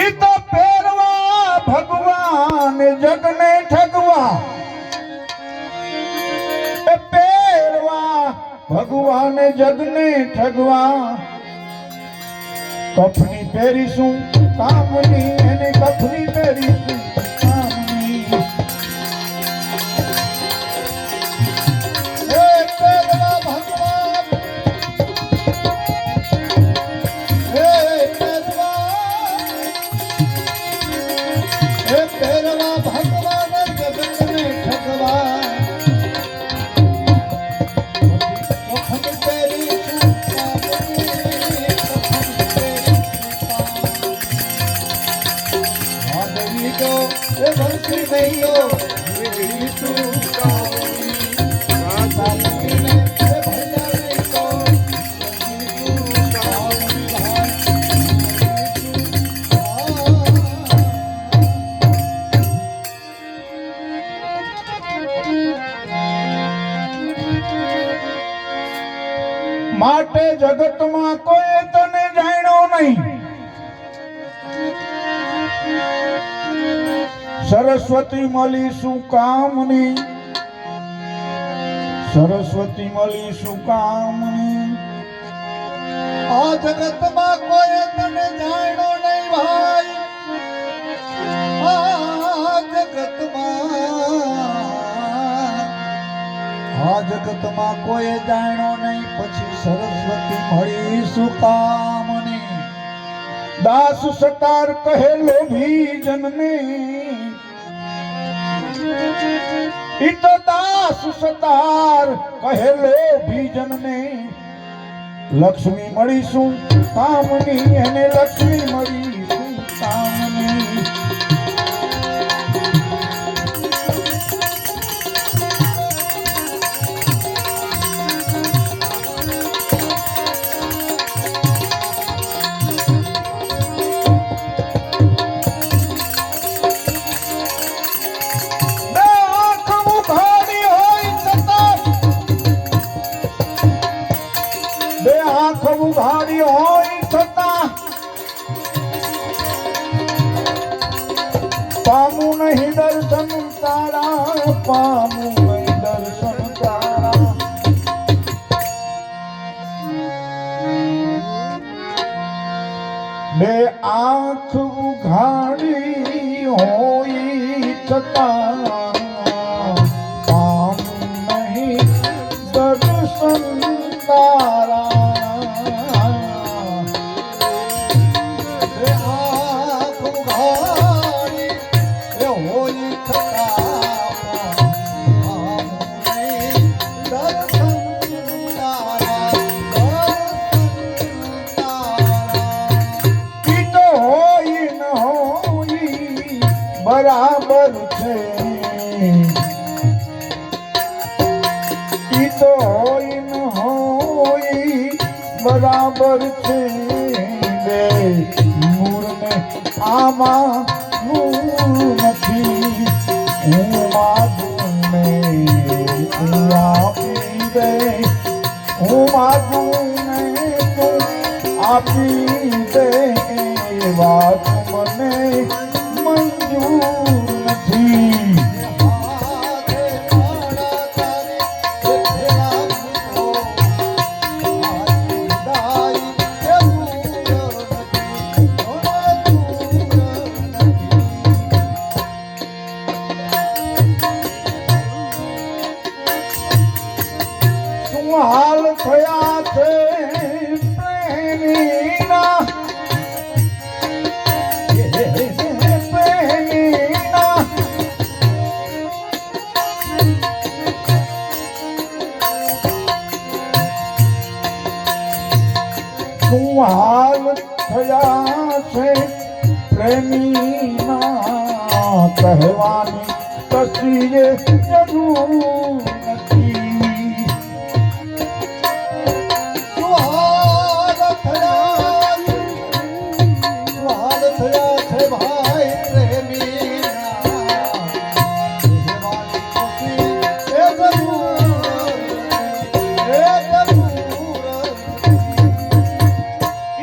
ઈ તો પહેરવા ભગવાન જગને ઠગવા, એ પહેરવા ભગવાન જગને ઠગવા, કફની પહેરીશું કામની, એને કફની પહેરીશું કામની, એ પહેરવા ભગવાન, એ પહેરવા ભગવાન જગતને ઠગવા, કફની પહેરીશું કામની, એ બંસી નહીયો વીડીશું કામની, સાધીને એ ભૈયા નહીં તો વીડીશું કામની. માટે જગતમાં કોઈ તને જાણ્યો નહીં, સરસ્વતી મળી શું કામની, સરસ્વતી મળી શું કામની, આ જગતમાં કોઈ તને જાણ્યો નહીં ભાઈ, આ જગતમાં કોઈ જાણ્યો નહીં, પછી સરસ્વતી મળી શું કામની, દાસ સતાર કહે લોભી જનને, ઈ તો દાસ સતાર કહે લોભી જનને, લક્ષ્મી મળીશું કામની, એને લક્ષ્મી મળીશું કામની, ઉઘાડી હોય છતાં પામું નહીં દર્શન તારા, પામું નહીં દર્શન તારા, બે આંખ ઉઘાડી હોય છતાં પામું નહીં દર્શન તારા, બરાબર છે ઈ તો હોય ન હોય બરાબર છે, બે મૂળને આમાં મૂળ નથી, હું માગું ને તું આપી દે, હું માગું ને તું આપી દે, એ વાત મને મંજૂર નથી. શું હાલ થયા છે પ્રેમીના, શું હાલ થયા છે પ્રેમીના, કહેવાની કશી જરૂર નથી, શું હાલ થયા છે ભાઈ પ્રેમીના, કહેવાની કશી જરૂર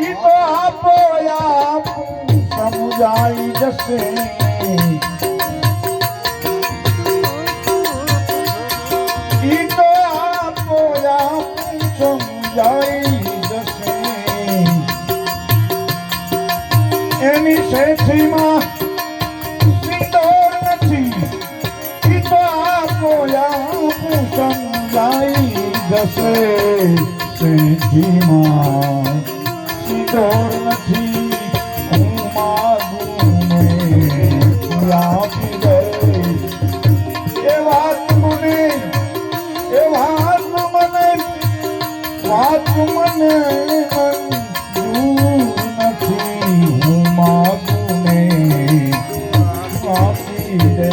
ઈ તો આપો આપ સમુદ્ર સમજાઈ જશે ઈ તો આપો સમજાઈ જશે એની શેઠીમાં સિંદૂર નથી ઈ તો આપો સમજાઈ જશે શેઠીમાં સિંદૂર નથી હું માગું ને આપી દે એ વાત મને મંજૂર નથી હું માગું ને આપી દે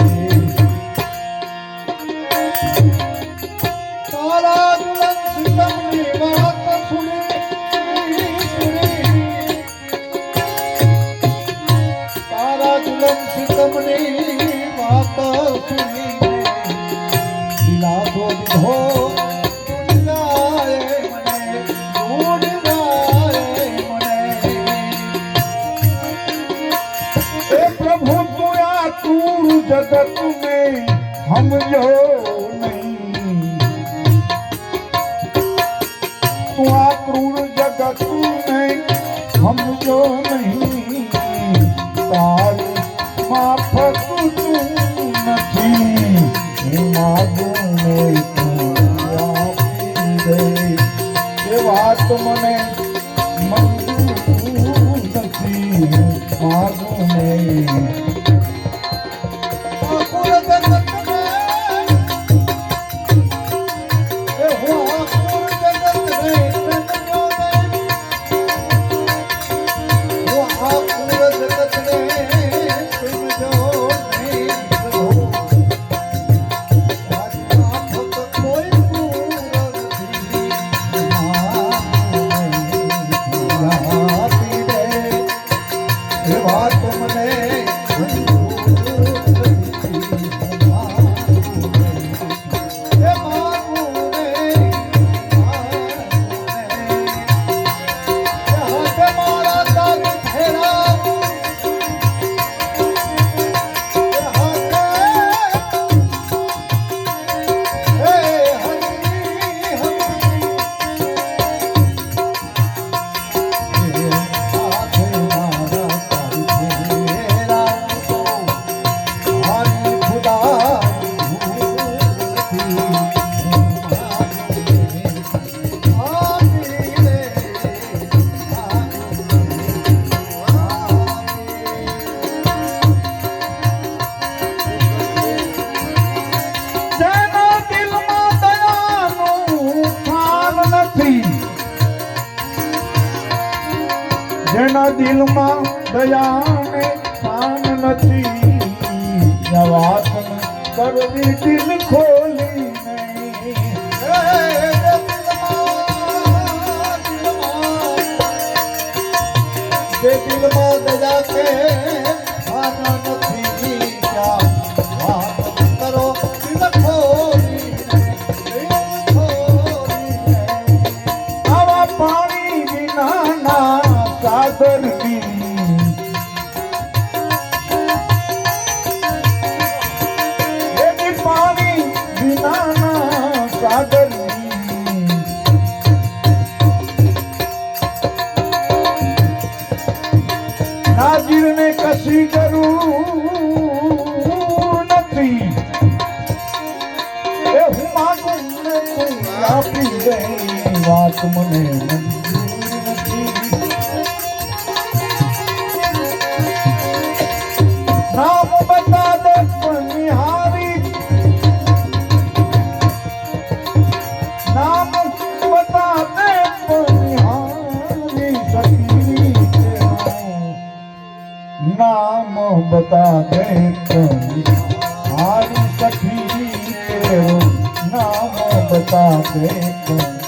તારા દુલ્હન સિતમની વાત તારા દુલ્હન સિતમની વાત સુની દિલાસો દીધો जगत में समझो नहीं तू आ क्रूर जगत में समझो नहीं तारी माफक तू नहीं मागूं ने तू आपी दे ये बात मने मंजूर नहीं मागूं ने જેના દિલમાં દયાને સ્થાન નથી વાત કરવી દિલ ખોલી દિલમાં દયા કે સ્થાન નથી વાત કરો દિલ ખોલી આવા પાણી વિનાના સાગરની એની પાણી વિનાના સાગરની નાજીરને કશી જરૂર નથી એ હું માગું ને આપી દે વાત મને नाम बता दे पनिहारी नाम बता दे पनिहारी सखी नाम बता दे पनिहारी सखी नाम बता दे